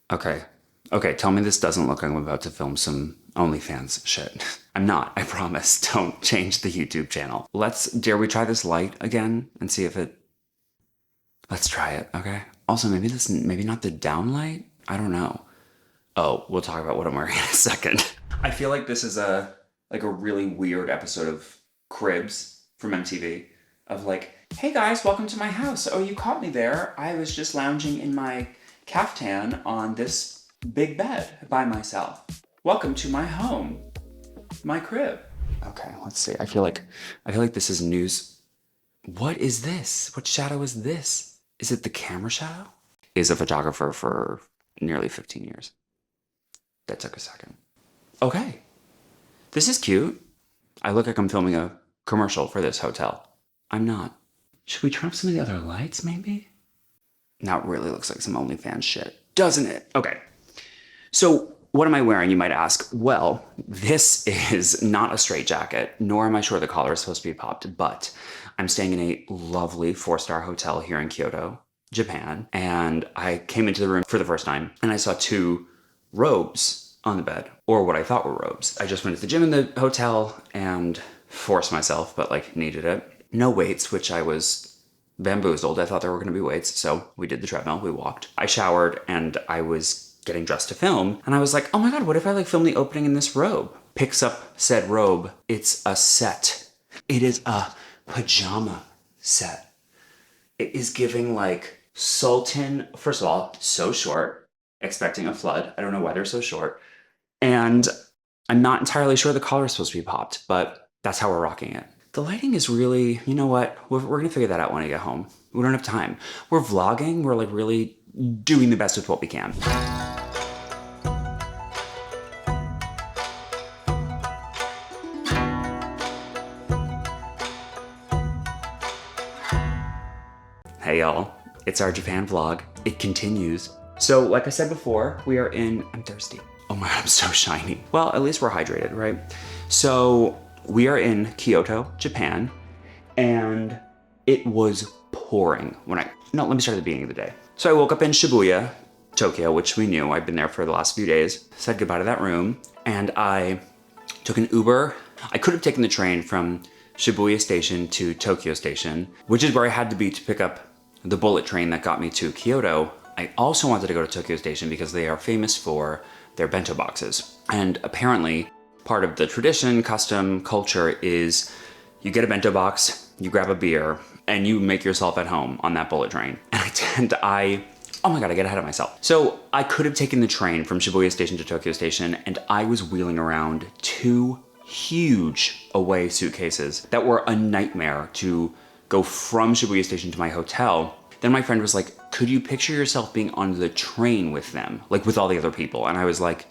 Okay. Okay, tell me this doesn't look like I'm about to film some OnlyFans shit. I'm not, I promise. Don't change the YouTube channel. Dare we try this light again and see if it, let's try it, okay? Also, maybe not the down light? I don't know. Oh, we'll talk about what I'm wearing in a second. I feel like this is like a really weird episode of Cribs from MTV of like, hey guys, welcome to my house. Oh, you caught me there. I was just lounging in my caftan on this big bed by myself. Welcome to my home, my crib. Okay, let's see. I feel like this is news. What is this? What shadow is this? Is it the camera shadow? Is a photographer for nearly 15 years. That took a second. Okay. This is cute. I look like I'm filming a commercial for this hotel. I'm not. Should we turn up some of the other lights, maybe? Now it really looks like some OnlyFans shit, doesn't it? Okay. So what am I wearing, you might ask? Well, this is not a straitjacket, nor am I sure the collar is supposed to be popped, but I'm staying in a lovely 4-star hotel here in Kyoto, Japan. And I came into the room for the first time and I saw 2 robes on the bed, or what I thought were robes. I just went to the gym in the hotel and forced myself, but like needed it. No weights, which I was bamboozled. I thought there were going to be weights. So we did the treadmill, we walked. I showered and I was getting dressed to film. And I was like, oh my God, what if I like film the opening in this robe? Picks up said robe. It's a set. It is a pajama set. It is giving like Sultan, first of all, so short, expecting a flood. I don't know why they're so short. And I'm not entirely sure the collar is supposed to be popped, but that's how we're rocking it. The lighting is really, you know what? We're going to figure that out when I get home. We don't have time. We're vlogging. We're like really doing the best with what we can. Hey y'all, it's our Japan vlog. It continues. So like I said before, we are I'm thirsty. Oh my God, I'm so shiny. Well, at least we're hydrated, right? So we are in Kyoto, Japan, and it was pouring let me start at the beginning of the day. So I woke up in Shibuya, Tokyo, which we knew. I'd been there for the last few days. Said goodbye to that room, and I took an Uber. I could have taken the train from Shibuya Station to Tokyo Station, which is where I had to be to pick up the bullet train that got me to Kyoto. I also wanted to go to Tokyo Station because they are famous for their bento boxes. And apparently, part of the tradition, custom, culture is you get a bento box, you grab a beer, and you make yourself at home on that bullet train. And oh my God, I get ahead of myself. So I could have taken the train from Shibuya Station to Tokyo Station, and I was wheeling around 2 huge away suitcases that were a nightmare to go from Shibuya Station to my hotel. Then my friend was like, could you picture yourself being on the train with them, like with all the other people? And I was like,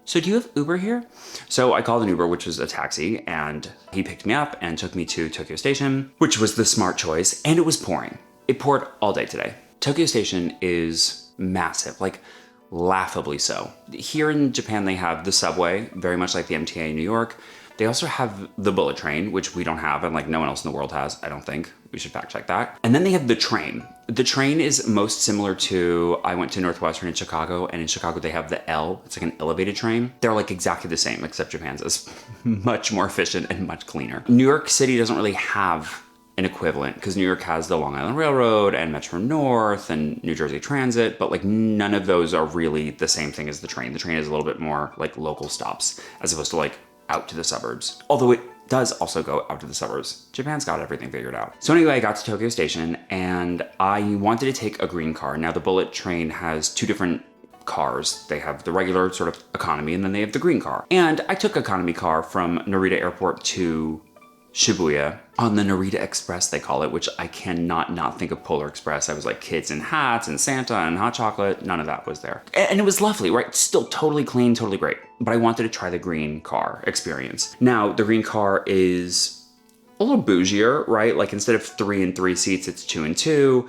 so do you have Uber here? So I called an Uber, which was a taxi, and he picked me up and took me to Tokyo Station, which was the smart choice, and it was pouring. It poured all day today. Tokyo Station is massive, like laughably so. Here in Japan, they have the subway, very much like the MTA in New York. They also have the bullet train, which we don't have, and like no one else in the world has, I don't think. We should fact check that. And then they have the train. The train is most similar to, I went to Northwestern in Chicago, and in Chicago they have the L. It's like an elevated train. They're like exactly the same, except Japan's is much more efficient and much cleaner. New York City doesn't really have an equivalent because New York has the Long Island Railroad and Metro North and New Jersey Transit, but like none of those are really the same thing as the train. The train is a little bit more like local stops as opposed to like out to the suburbs. Although it does also go out to the suburbs. Japan's got everything figured out. So anyway, I got to Tokyo Station and I wanted to take a green car. Now the bullet train has 2 different cars. They have the regular sort of economy and then they have the green car. And I took economy car from Narita Airport to Shibuya on the Narita Express, they call it, which I cannot not think of Polar Express. I was like kids in hats and Santa and hot chocolate. None of that was there. And it was lovely, right? Still totally clean, totally great. But I wanted to try the green car experience. Now, the green car is a little bougier, right? Like instead of 3 and 3 seats, it's 2 and 2.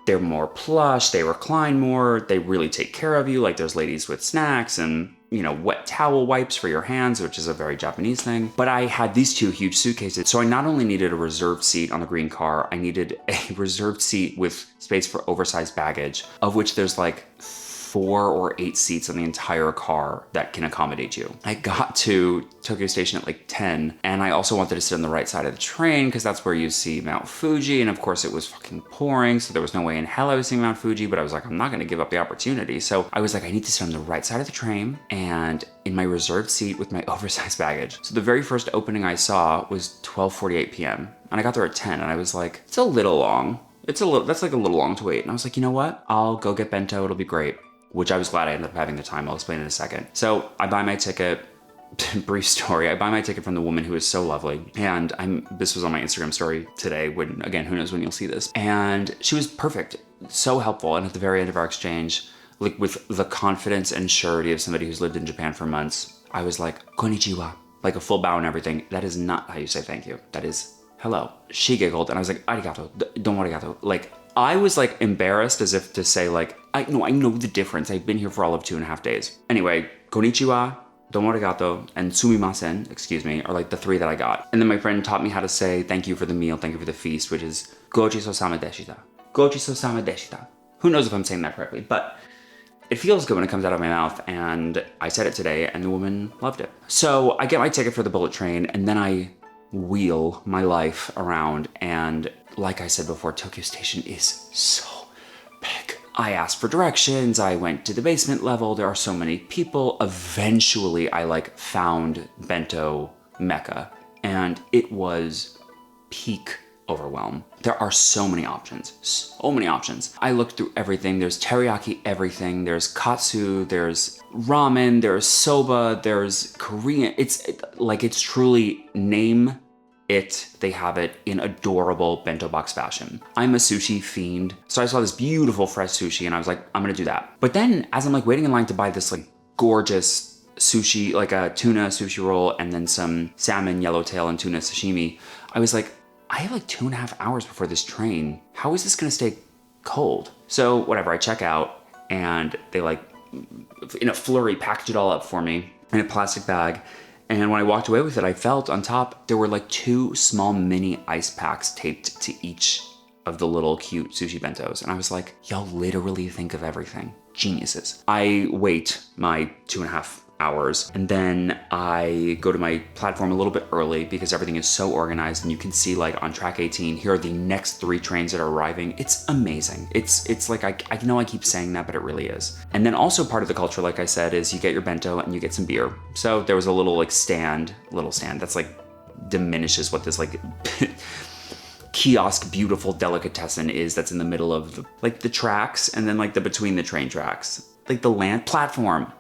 They're more plush, they recline more, they really take care of you. Like there's ladies with snacks and, you know, wet towel wipes for your hands, which is a very Japanese thing. But I had these 2 huge suitcases. So I not only needed a reserved seat on the green car, I needed a reserved seat with space for oversized baggage, of which there's like 4 or 8 seats on the entire car that can accommodate you. I got to Tokyo Station at like 10, and I also wanted to sit on the right side of the train because that's where you see Mount Fuji, and of course it was fucking pouring, so there was no way in hell I was seeing Mount Fuji, but I was like, I'm not gonna give up the opportunity. So I was like, I need to sit on the right side of the train and in my reserved seat with my oversized baggage. So the very first opening I saw was 12:48 p.m. and I got there at 10, and I was like, it's a little long. That's like a little long to wait. And I was like, you know what? I'll go get bento, it'll be great. Which I was glad I ended up having the time. I'll explain in a second. So I buy my ticket. Brief story. I buy my ticket from the woman who is so lovely. And this was on my Instagram story today when, again, who knows when you'll see this. And she was perfect, so helpful. And at the very end of our exchange, like with the confidence and surety of somebody who's lived in Japan for months, I was like, konnichiwa, like a full bow and everything. That is not how you say thank you. That is hello. She giggled and I was like, arigato, domo arigato. Like, I was like embarrassed as if to say like, I know the difference. I've been here for all of 2.5 days. Anyway, konnichiwa, domo arigato, and sumimasen, excuse me, are like the 3 that I got. And then my friend taught me how to say thank you for the meal, thank you for the feast, which is gochisousama deshita. Gochisousama deshita. Who knows if I'm saying that correctly, but it feels good when it comes out of my mouth, and I said it today and the woman loved it. So I get my ticket for the bullet train and then I wheel my life around, and like I said before, Tokyo Station is so big. I asked for directions, I went to the basement level, there are so many people. Eventually I like found bento mecca, and it was peak overwhelm. There are so many options, so many options. I looked through everything. There's teriyaki everything, there's katsu, there's ramen, there's soba, there's Korean. It's truly name it, they have it in adorable bento box fashion. I'm a sushi fiend, so I saw this beautiful fresh sushi and I was like, I'm gonna do that. But then as I'm like waiting in line to buy this like gorgeous sushi, like a tuna sushi roll and then some salmon yellowtail and tuna sashimi, I was like, I have like 2.5 hours before this train. How is this gonna stay cold? So whatever, I check out and they like, in a flurry, packaged it all up for me in a plastic bag. And when I walked away with it, I felt on top, there were like 2 small mini ice packs taped to each of the little cute sushi bentos. And I was like, y'all literally think of everything. Geniuses. I wait my 2.5 hours and then I go to my platform a little bit early because everything is so organized, and you can see like on track 18, here are the next 3 trains that are arriving. It's amazing. It's like, I know I keep saying that, but it really is. And then also part of the culture, like I said, is you get your bento and you get some beer. So there was a little like stand that's like diminishes what this like kiosk beautiful delicatessen is that's in the middle of the tracks, and then like the between the train tracks, like the land platform.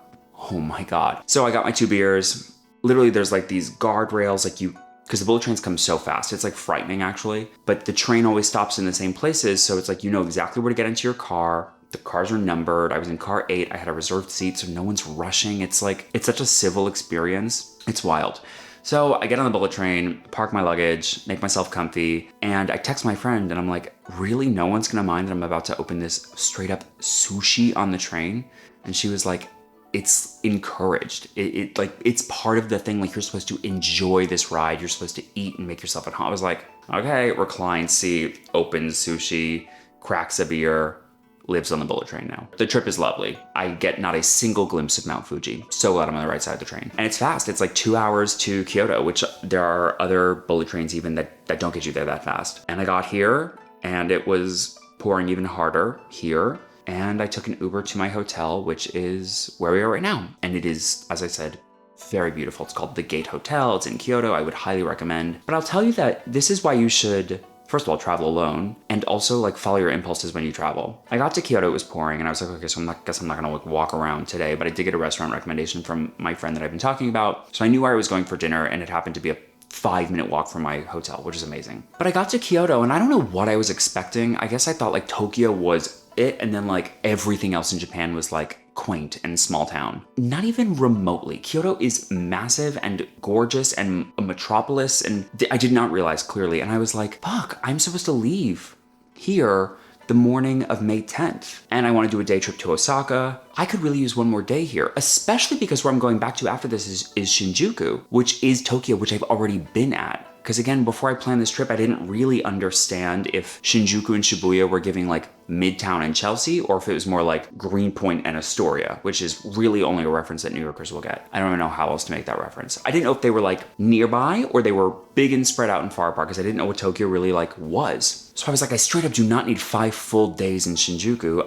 Oh my God. So I got my 2 beers. Literally there's like these guardrails, like because the bullet trains come so fast. It's like frightening actually, but the train always stops in the same places. So it's like, you know exactly where to get into your car. The cars are numbered. I was in car 8. I had a reserved seat, so no one's rushing. It's like, it's such a civil experience. It's wild. So I get on the bullet train, park my luggage, make myself comfy, and I text my friend and I'm like, really? No one's gonna mind that I'm about to open this straight up sushi on the train? And she was like, it's encouraged. It's part of the thing. Like, you're supposed to enjoy this ride. You're supposed to eat and make yourself at home. I was like, okay, reclined seat, opens sushi, cracks a beer, lives on the bullet train now. The trip is lovely. I get not a single glimpse of Mount Fuji. So glad I'm on the right side of the train. And it's fast. It's like 2 hours to Kyoto, which there are other bullet trains even that don't get you there that fast. And I got here and it was pouring even harder here. And I took an Uber to my hotel, which is where we are right now. And it is, as I said, very beautiful. It's called the Gate Hotel. It's in Kyoto. I would highly recommend. But I'll tell you that this is why you should, first of all, travel alone, and also like follow your impulses when you travel. I got to Kyoto, it was pouring, and I was like, okay, so I guess I'm not gonna like walk around today, but I did get a restaurant recommendation from my friend that I've been talking about. So I knew where I was going for dinner, and it happened to be a 5-minute walk from my hotel, which is amazing. But I got to Kyoto and I don't know what I was expecting. I guess I thought like Tokyo was it, and then like everything else in Japan was like quaint and small town. Not even remotely. Kyoto is massive and gorgeous and a metropolis, and I did not realize clearly. And I was like, fuck, I'm supposed to leave here the morning of May 10th. And I want to do a day trip to Osaka. I could really use one more day here, especially because where I'm going back to after this is Shinjuku, which is Tokyo, which I've already been at. Because again, before I planned this trip, I didn't really understand if Shinjuku and Shibuya were giving like Midtown and Chelsea, or if it was more like Greenpoint and Astoria, which is really only a reference that New Yorkers will get. I don't even know how else to make that reference. I didn't know if they were like nearby or they were big and spread out and far apart, because I didn't know what Tokyo really like was. So I was like, I straight up do not need 5 full days in Shinjuku.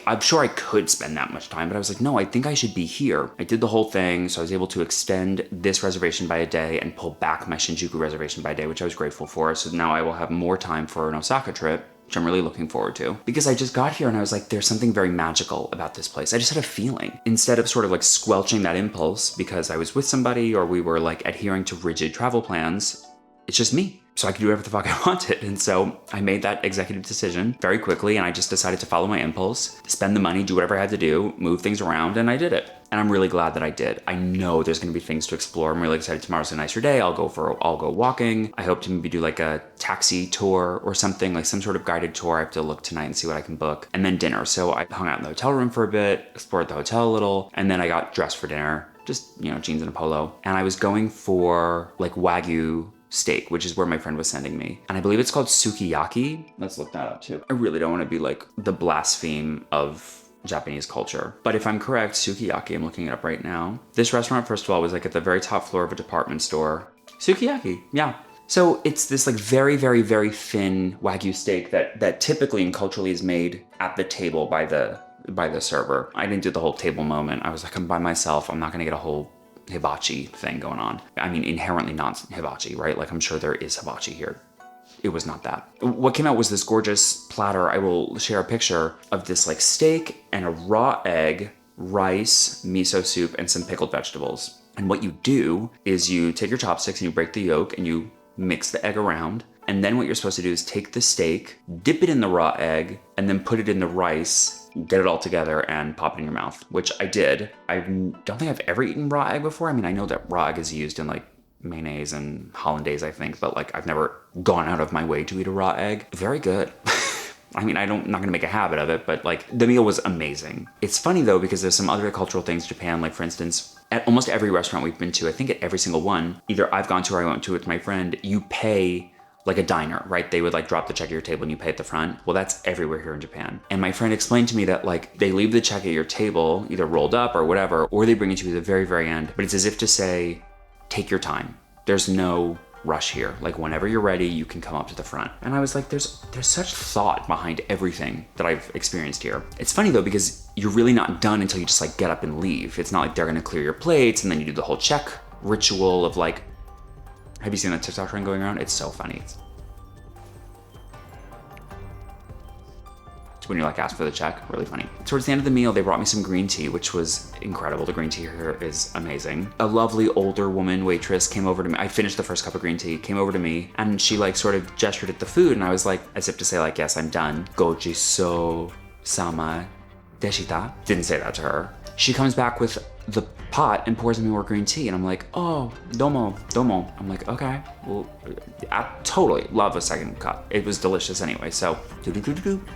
I'm sure I could spend that much time, but I was like, no, I think I should be here. I did the whole thing, so I was able to extend this reservation by a day and pull back my Shinjuku reservation by a day, which I was grateful for. So now I will have more time for an Osaka trip, which I'm really looking forward to. Because I just got here and I was like, there's something very magical about this place. I just had a feeling. Instead of sort of like squelching that impulse because I was with somebody or we were like adhering to rigid travel plans, it's just me. So I could do whatever the fuck I wanted. And so I made that executive decision very quickly, and I just decided to follow my impulse, spend the money, do whatever I had to do, move things around, and I did it. And I'm really glad that I did. I know there's gonna be things to explore. I'm really excited. Tomorrow's a nicer day. I'll go walking. I hope to maybe do like a taxi tour or something, like some sort of guided tour. I have to look tonight and see what I can book. And then dinner. So I hung out in the hotel room for a bit, explored the hotel a little, and then I got dressed for dinner. Just, jeans and a polo. And I was going for like Wagyu steak, which is where my friend was sending me. And I believe it's called sukiyaki. Let's look that up too. I really don't want to be like the blaspheme of Japanese culture. But if I'm correct, sukiyaki, I'm looking it up right now. This restaurant, first of all, was like at the very top floor of a department store. Sukiyaki, yeah. So it's this like very, very, very thin Wagyu steak that typically and culturally is made at the table by the server. I didn't do the whole table moment. I was like, I'm by myself. I'm not gonna get a whole hibachi thing going on. I mean, inherently not hibachi, right? Like, I'm sure there is hibachi here. It was not that. What came out was this gorgeous platter. I will share a picture of this like steak and a raw egg, rice, miso soup, and some pickled vegetables. And what you do is you take your chopsticks and you break the yolk and you mix the egg around. And then what you're supposed to do is take the steak, dip it in the raw egg, and then put it in the rice, get it all together and pop it in your mouth, which I did. I don't think I've ever eaten raw egg before. I mean, I know that raw egg is used in like mayonnaise and hollandaise, I think, but like I've never gone out of my way to eat a raw egg. Very good. I mean, I'm not gonna make a habit of it, but like the meal was amazing. It's funny though, because there's some other cultural things in Japan, like for instance, at almost every restaurant we've been to, I think at every single one, either I've gone to or I went to with my friend, you pay like a diner, right? They would like drop the check at your table and you pay at the front. Well, that's everywhere here in Japan. And my friend explained to me that like they leave the check at your table, either rolled up or whatever, or they bring it to you at the very, very end. But it's as if to say, take your time. There's no rush here. Like whenever you're ready, you can come up to the front. And I was like, there's such thought behind everything that I've experienced here. It's funny though, because you're really not done until you just like get up and leave. It's not like they're gonna clear your plates and then you do the whole check ritual of like, have you seen that TikTok trend going around? It's so funny. It's when you like ask for the check, really funny. Towards the end of the meal, they brought me some green tea, which was incredible. The green tea here is amazing. A lovely older woman waitress came over to me. I finished the first cup of green tea, came over to me, and she like sort of gestured at the food, and I was like, as if to say like, yes, I'm done. Gojiso sama deshita. Didn't say that to her. She comes back with the pot and pours me more green tea, and I'm like, oh, domo. I'm like, okay, well, I totally love a second cup. It was delicious anyway, so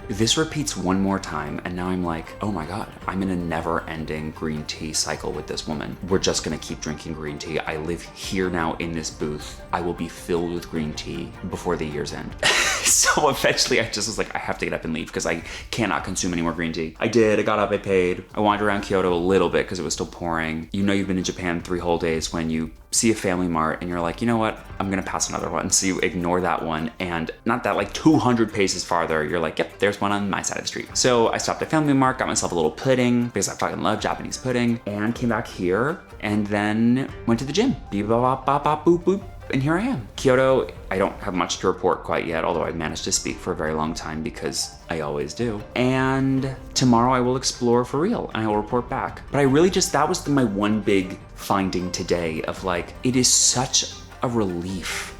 this repeats one more time, and now I'm like, oh my God, I'm in a never-ending green tea cycle with this woman. We're just gonna keep drinking green tea. I live here now in this booth. I will be filled with green tea before the year's end. So eventually I just was like, I have to get up and leave because I cannot consume any more green tea. I did, I got up, I paid. I wandered around Kyoto a little bit because it was still pouring. You know you've been in Japan 3 whole days when you see a Family Mart and you're like, you know what? I'm gonna pass another one. So you ignore that one, and not that like 200 paces farther, you're like, yep, there's one on my side of the street. So I stopped at Family Mart, got myself a little pudding because I fucking love Japanese pudding, and came back here and then went to the gym. Beep, bop, bop, bop, boop, boop. And here I am. Kyoto, I don't have much to report quite yet, although I've managed to speak for a very long time because I always do. And tomorrow I will explore for real and I will report back. But I really just, that was my one big finding today of like, it is such a relief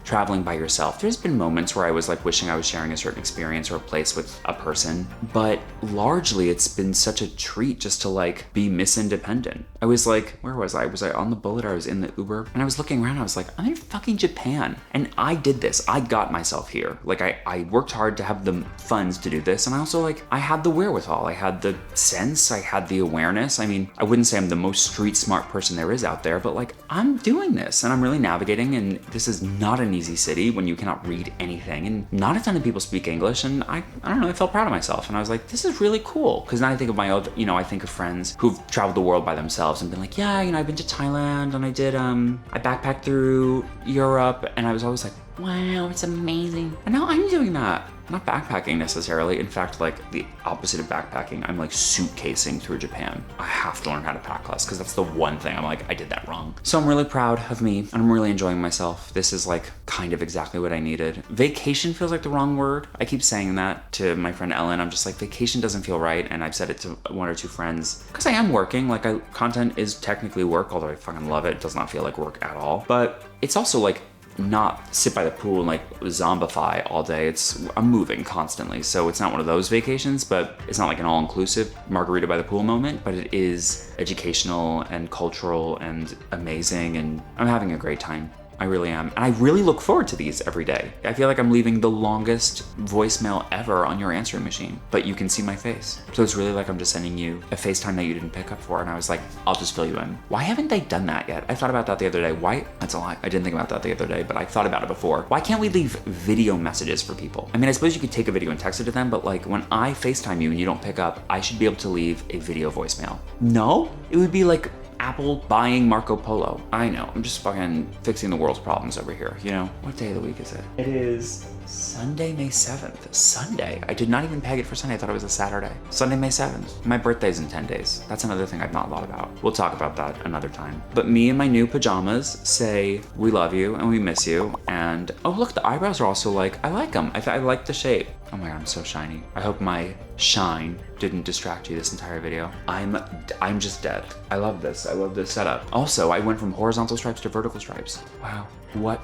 traveling by yourself. There's been moments where I was like wishing I was sharing a certain experience or a place with a person, but largely it's been such a treat just to like be misindependent. I was like, where was I? Was I on the bullet or I was in the Uber? And I was looking around, I was like, I'm in fucking Japan. And I did this, I got myself here. Like I worked hard to have the funds to do this. And I also like, I had the wherewithal, I had the sense, I had the awareness. I mean, I wouldn't say I'm the most street smart person there is out there, but like I'm doing this and I'm really navigating, and this is not an easy city when you cannot read anything and not a ton of people speak English. And I don't know, I felt proud of myself and I was like, this is really cool. Because now I think of my old, I think of friends who've traveled the world by themselves and been like, yeah, I've been to Thailand and I did, I backpacked through Europe, and I was always like, wow, it's amazing. And now I'm doing that. Not backpacking necessarily. In fact, like the opposite of backpacking, I'm like suitcasing through Japan. I have to learn how to pack less because that's the one thing I'm like, I did that wrong. So I'm really proud of me and I'm really enjoying myself. This is like kind of exactly what I needed. Vacation feels like the wrong word. I keep saying that to my friend Elán. I'm just like, vacation doesn't feel right. And I've said it to one or two friends because I am working. Like content is technically work, although I fucking love it. It does not feel like work at all. But it's also like, not sit by the pool and like zombify all day. I'm moving constantly, so it's not one of those vacations, but it's not like an all-inclusive margarita by the pool moment, but it is educational and cultural and amazing, and I'm having a great time. I really am. And I really look forward to these every day. I feel like I'm leaving the longest voicemail ever on your answering machine, but you can see my face. So it's really like I'm just sending you a FaceTime that you didn't pick up for, and I was like, I'll just fill you in. Why haven't they done that yet? I thought about that the other day. Why? That's a lie. I didn't think about that the other day, but I thought about it before. Why can't we leave video messages for people? I mean, I suppose you could take a video and text it to them, but like when I FaceTime you and you don't pick up, I should be able to leave a video voicemail. No? It would be like Apple buying Marco Polo. I know, I'm just fucking fixing the world's problems over here, What day of the week is it? It is Sunday, May 7th. Sunday? I did not even peg it for Sunday, I thought it was a Saturday. Sunday, May 7th. My birthday's in 10 days. That's another thing I've not thought about. We'll talk about that another time. But me and my new pajamas say, we love you and we miss you. And, oh look, the eyebrows are also like, I like them. I like the shape. Oh my God, I'm so shiny. I hope my shine didn't distract you this entire video. I'm just dead. I love this. I love this setup. Also, I went from horizontal stripes to vertical stripes. Wow, what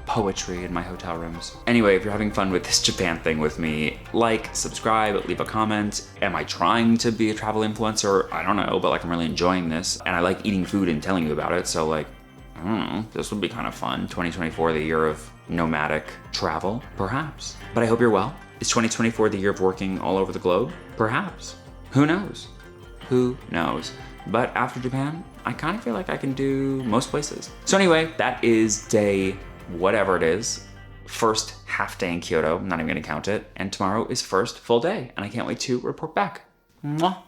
poetry in my hotel rooms. Anyway, if you're having fun with this Japan thing with me, like, subscribe, leave a comment. Am I trying to be a travel influencer? I don't know, but like I'm really enjoying this. And I like eating food and telling you about it. So like, I don't know, this would be kind of fun. 2024, the year of nomadic travel, perhaps. But I hope you're well. Is 2024 the year of working all over the globe? Perhaps. Who knows? Who knows? But after Japan, I kind of feel like I can do most places. So anyway, that is day whatever it is. First half day in Kyoto, I'm not even gonna count it. And tomorrow is first full day, and I can't wait to report back. Mwah.